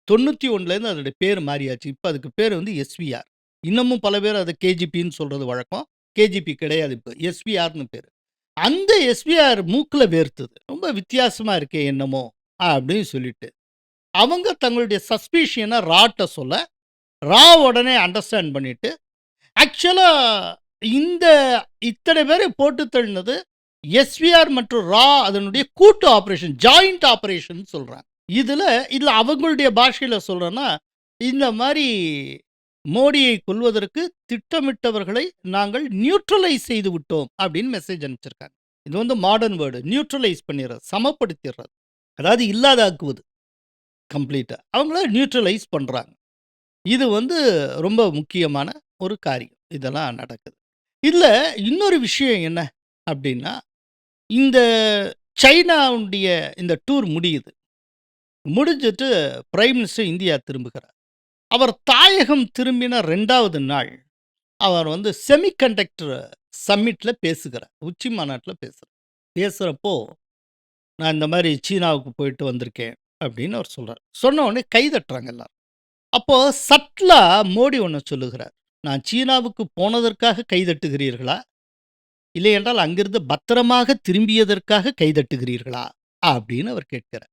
91லேருந்து அதோட பேர் மாறியாச்சு. இப்ப அதுக்கு பேர் வந்து எஸ்விஆர். இன்னமும் பல பேர் அத கேஜிபின்னு சொல்றது வழக்கம். கேஜிபி கிடையாது இப்ப. எஸ்விஆர்ன்னு பேரு. அந்த எஸ்விஆர் மூக்குல வேர்த்தது. ரொம்ப வித்தியாசமா இருக்கே என்னமோ! அப்படின்னு சொல்லிட்டு. அவங்க தங்களுடைய சஸ்பிஷியன ராட்ட சொல்ல, ரா உடனே அண்டர்ஸ்டாண்ட் பண்ணிட்டு, ஆக்சுவலா இந்த இத்தனை பேரை போட்டு தள்ளினது எஸ்விஆர் மற்றும் ரா அதனுடைய கூட்டு ஆப்பரேஷன், ஜாயிண்ட் ஆப்பரேஷன் சொல்றாங்க. இதுல அவங்களுடைய பாஷையில சொல்றேன்னா, இந்த மாரி மோடியை கொல்வதற்கு திட்டமிட்டவர்களை நாங்கள் நியூட்ரலைஸ் செய்து விட்டோம் அப்படின்னு மெசேஜ் அனுப்பிச்சிருக்காங்க. இது வந்து மாடர்ன் வேர்டு. நியூட்ரலைஸ் பண்ணிறது, சமப்படுத்திறது. அதாவது இல்லாதாக்குவது கம்ப்ளீட்டா. அவங்கள நியூட்ரலைஸ் பண்றாங்க. இது வந்து ரொம்ப முக்கியமான ஒரு காரியம். இதெல்லாம் நடக்குது. இதுல இன்னொரு விஷயம் என்ன அப்படின்னா, இந்த சைனாவுடைய இந்த டூர் முடியுது. முடிஞ்சிட்டு பிரைம் மினிஸ்டர் இந்தியா திரும்புகிறார். அவர் தாயகம் திரும்பின 2வது நாள், அவர் வந்து செமிகண்டக்டர் சம்மிட்ல பேசுகிறார். உச்சி மாநாட்டுல பேசுறார். பேசுறப்போ, நான் இந்த மாரி சீனாவுக்கு போயிட்டு வந்திருக்கேன் அப்படின்னு அவர் சொல்றார். சொன்ன உடனே கை தட்டுறாங்க எல்லாரும். அப்போ சட்லா மோடி ஒண்ணு சொல்லுகிறார். நான் சீனாவுக்கு போனதற்காக கை தட்டுகிறீர்களா? இல்லையென்றால் அங்கிருந்து பத்திரமாக திரும்பியதற்காக கை தட்டுகிறீர்களா? அப்படின்னு அவர் கேட்கிறார்.